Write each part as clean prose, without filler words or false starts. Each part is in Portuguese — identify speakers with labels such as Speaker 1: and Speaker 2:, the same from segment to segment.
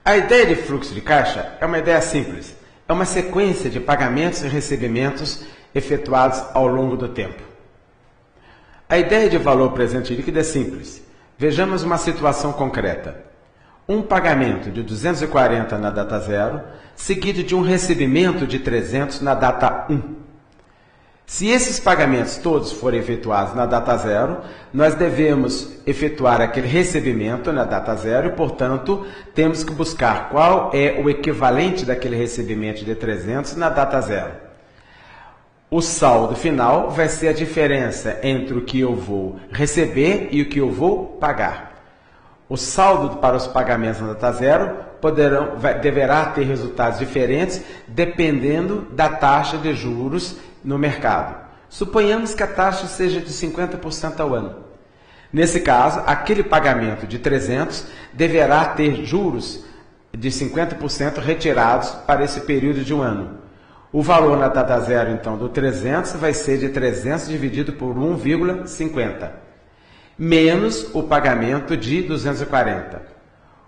Speaker 1: A ideia de fluxo de caixa é uma ideia simples. É uma sequência de pagamentos e recebimentos efetuados ao longo do tempo. A ideia de valor presente líquido é simples. Vejamos uma situação concreta. Um pagamento de 240 na data 0, seguido de um recebimento de 300 na data 1. Se esses pagamentos todos forem efetuados na data 0, nós devemos efetuar aquele recebimento na data 0 e, portanto, temos que buscar qual é o equivalente daquele recebimento de 300 na data 0. O saldo final vai ser a diferença entre o que eu vou receber e o que eu vou pagar. O saldo para os pagamentos na data 0 deverá ter resultados diferentes dependendo da taxa de juros no mercado. Suponhamos que a taxa seja de 50% ao ano. Nesse caso, aquele pagamento de 300 deverá ter juros de 50% retirados para esse período de um ano. O valor na data 0, então, do 300 vai ser de 300 dividido por 1,50, menos o pagamento de 240.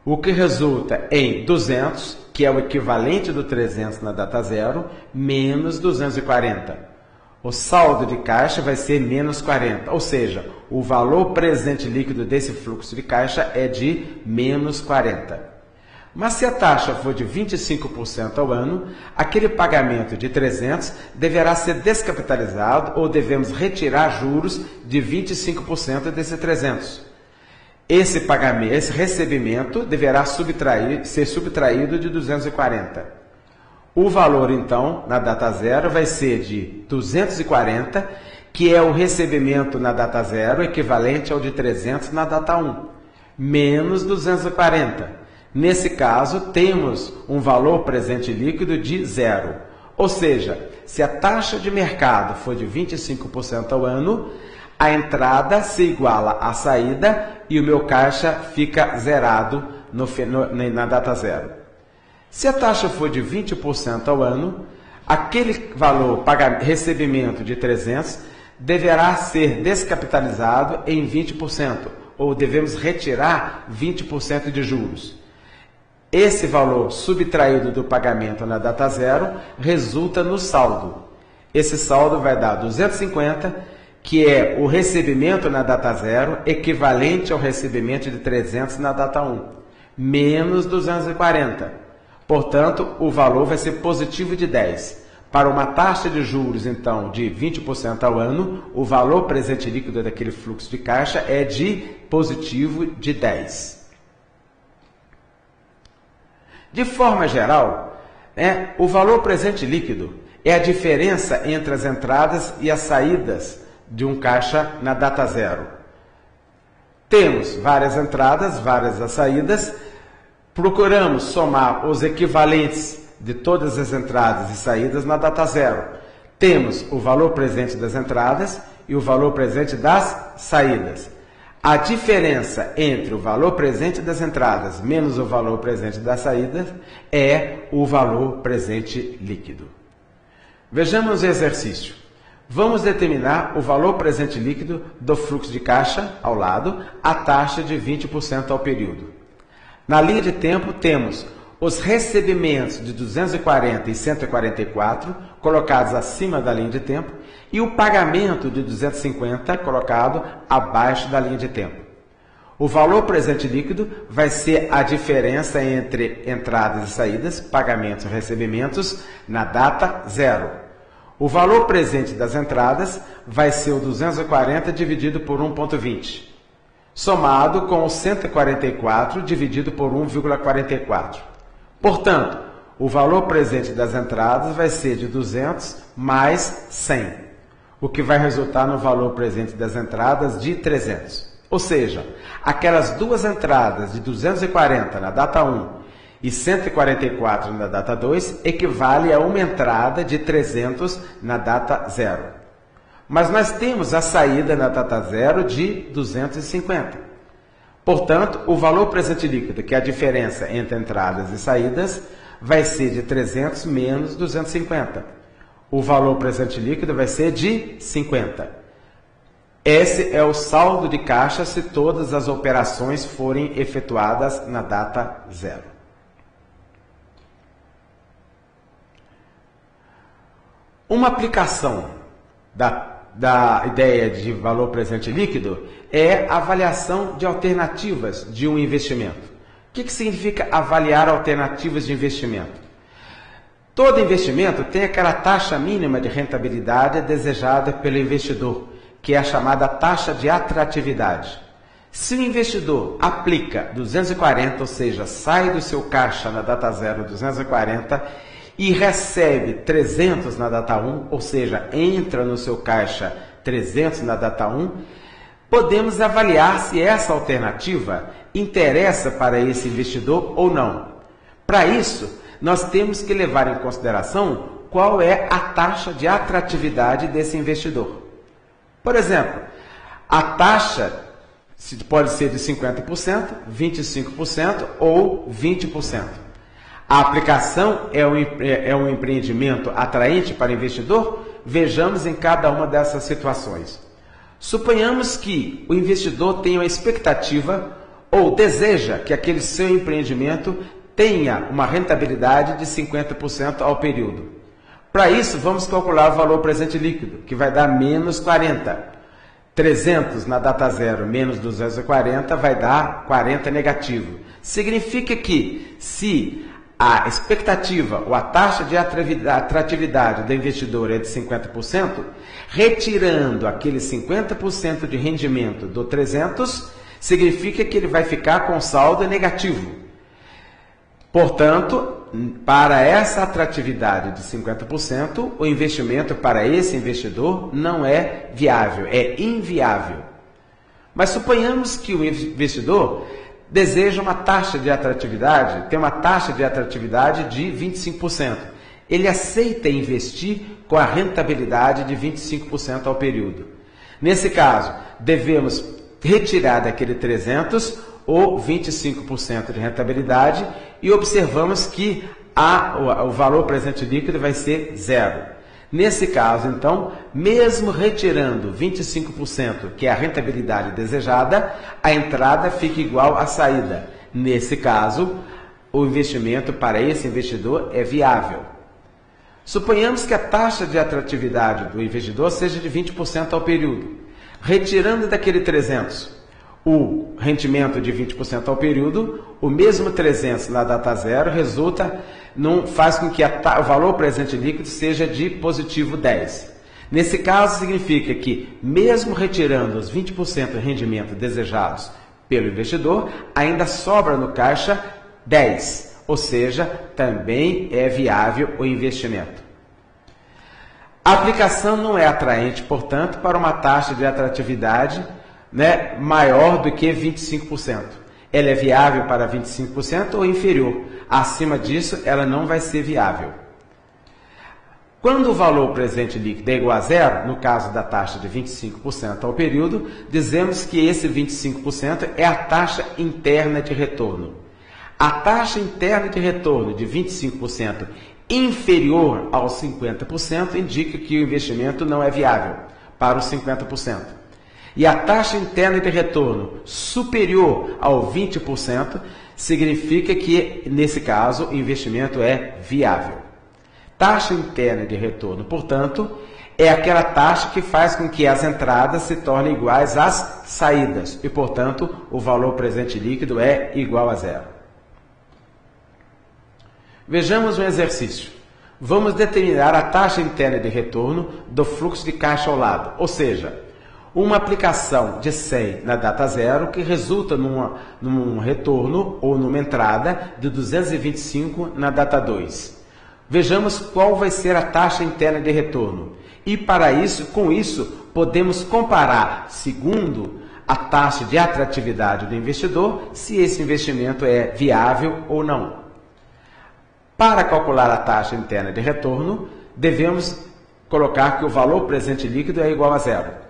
Speaker 1: O que resulta em 200, que é o equivalente do 300 na data 0, menos 240. O saldo de caixa vai ser menos 40, ou seja, o valor presente líquido desse fluxo de caixa é de menos 40. Mas se a taxa for de 25% ao ano, aquele pagamento de 300 deverá ser descapitalizado ou devemos retirar juros de 25% desse 300. Esse pagamento, esse recebimento deverá ser subtraído de 240. O valor, então, na data 0 vai ser de 240, que é o recebimento na data 0, equivalente ao de 300 na data 1, menos 240. Nesse caso, temos um valor presente líquido de 0. Ou seja, se a taxa de mercado for de 25% ao ano, a entrada se iguala à saída e o meu caixa fica zerado na data 0. Se a taxa for de 20% ao ano, aquele valor recebimento de 300 deverá ser descapitalizado em 20%, ou devemos retirar 20% de juros. Esse valor subtraído do pagamento na data 0 resulta no saldo. Esse saldo vai dar 250, que é o recebimento na data 0, equivalente ao recebimento de 300 na data 1, menos 240. Portanto, o valor vai ser positivo de 10. Para uma taxa de juros, então, de 20% ao ano, o valor presente líquido daquele fluxo de caixa é de positivo de 10. De forma geral, o valor presente líquido é a diferença entre as entradas e as saídas de um caixa na data 0. Temos várias entradas, várias saídas, procuramos somar os equivalentes de todas as entradas e saídas na data 0. Temos o valor presente das entradas e o valor presente das saídas. A diferença entre o valor presente das entradas menos o valor presente das saídas é o valor presente líquido. Vejamos o exercício. Vamos determinar o valor presente líquido do fluxo de caixa ao lado, a taxa de 20% ao período. Na linha de tempo temos os recebimentos de 240 e 144 colocados acima da linha de tempo e o pagamento de 250 colocado abaixo da linha de tempo. O valor presente líquido vai ser a diferença entre entradas e saídas, pagamentos e recebimentos na data 0. O valor presente das entradas vai ser o 240 dividido por 1,20, somado com o 144 dividido por 1,44. Portanto, o valor presente das entradas vai ser de 200 mais 100, o que vai resultar no valor presente das entradas de 300. Ou seja, aquelas duas entradas de 240 na data 1 e 144 na data 2 equivale a uma entrada de 300 na data 0. Mas nós temos a saída na data 0 de 250. Portanto, o valor presente líquido, que é a diferença entre entradas e saídas, vai ser de 300 menos 250. O valor presente líquido vai ser de 50. Esse é o saldo de caixa se todas as operações forem efetuadas na data 0. Uma aplicação da ideia de valor presente líquido é a avaliação de alternativas de um investimento. O que significa avaliar alternativas de investimento? Todo investimento tem aquela taxa mínima de rentabilidade desejada pelo investidor, que é a chamada taxa de atratividade. Se o investidor aplica 240, ou seja, sai do seu caixa na data 0 240 e recebe 300 na data 1, ou seja, entra no seu caixa 300 na data 1, podemos avaliar se essa alternativa interessa para esse investidor ou não. Para isso, nós temos que levar em consideração qual é a taxa de atratividade desse investidor. Por exemplo, a taxa pode ser de 50%, 25% ou 20%. A aplicação é um empreendimento atraente para o investidor? Vejamos em cada uma dessas situações. Suponhamos que o investidor tenha uma expectativa ou deseja que aquele seu empreendimento tenha uma rentabilidade de 50% ao período. Para isso, vamos calcular o valor presente líquido, que vai dar menos 40. 300 na data 0 menos 240 vai dar 40 negativo. Significa que se a expectativa ou a taxa de atratividade do investidor é de 50%, retirando aquele 50% de rendimento do 300, significa que ele vai ficar com saldo negativo. Portanto, para essa atratividade de 50%, o investimento para esse investidor não é viável, é inviável. Mas suponhamos que o investidor deseja uma taxa de atratividade, tem uma taxa de atratividade de 25%. Ele aceita investir com a rentabilidade de 25% ao período. Nesse caso, devemos retirar daquele 300 ou 25% de rentabilidade e observamos que o valor presente líquido vai ser zero. Nesse caso, então, mesmo retirando 25%, que é a rentabilidade desejada, a entrada fica igual à saída. Nesse caso, o investimento para esse investidor é viável. Suponhamos que a taxa de atratividade do investidor seja de 20% ao período. Retirando daquele 300 o rendimento de 20% ao período, o mesmo 300 na data 0 faz com que o valor presente líquido seja de positivo 10. Nesse caso, significa que, mesmo retirando os 20% de rendimento desejados pelo investidor, ainda sobra no caixa 10, ou seja, também é viável o investimento. A aplicação não é atraente, portanto, para uma taxa de atratividade maior do que 25%. Ela é viável para 25% ou inferior. Acima disso, ela não vai ser viável. Quando o valor presente líquido é igual a zero, no caso da taxa de 25% ao período, dizemos que esse 25% é a taxa interna de retorno. A taxa interna de retorno de 25% inferior aos 50% indica que o investimento não é viável para os 50%. E a taxa interna de retorno superior ao 20% significa que, nesse caso, o investimento é viável. Taxa interna de retorno, portanto, é aquela taxa que faz com que as entradas se tornem iguais às saídas e, portanto, o valor presente líquido é igual a zero. Vejamos um exercício. Vamos determinar a taxa interna de retorno do fluxo de caixa ao lado, ou seja, uma aplicação de 100 na data 0 que resulta num retorno ou numa entrada de 225 na data 2. Vejamos qual vai ser a taxa interna de retorno. E para isso, com isso, podemos comparar, segundo a taxa de atratividade do investidor, se esse investimento é viável ou não. Para calcular a taxa interna de retorno, devemos colocar que o valor presente líquido é igual a zero.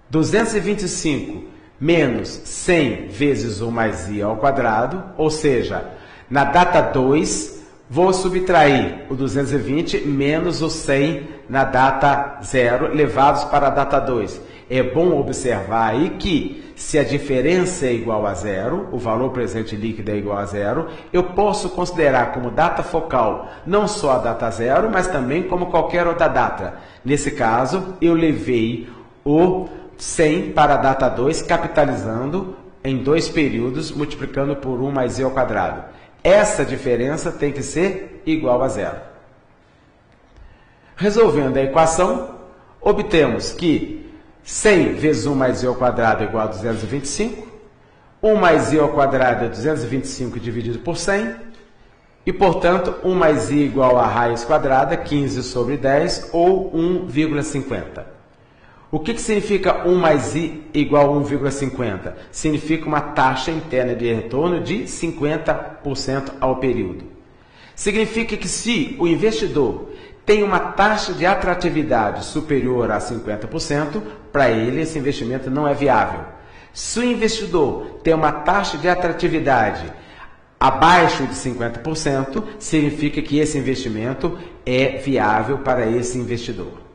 Speaker 1: 225 menos 100 vezes 1 mais i ao quadrado, ou seja, na data 2, Vou subtrair o 220 menos o 100 na data 0, levados para a data 2. É bom observar aí que, se a diferença é igual a 0, o valor presente líquido é igual a 0, eu posso considerar como data focal não só a data 0, mas também como qualquer outra data. Nesse caso, eu levei o 100 para a data 2, capitalizando em 2 períodos, multiplicando por 1 mais z ao quadrado. Essa diferença tem que ser igual a 0. Resolvendo a equação, obtemos que 100 vezes 1 mais z ao quadrado é igual a 225. 1 mais z ao quadrado é 225 dividido por 100. E, portanto, 1 mais z igual a raiz quadrada, 15 sobre 10, ou 1,50. O que significa 1 mais z igual a 1,50? Significa uma taxa interna de retorno de 50% ao período. Significa que se o investidor tem uma taxa de atratividade superior a 50%, para ele esse investimento não é viável. Se o investidor tem uma taxa de atratividade abaixo de 50%, significa que esse investimento é viável para esse investidor.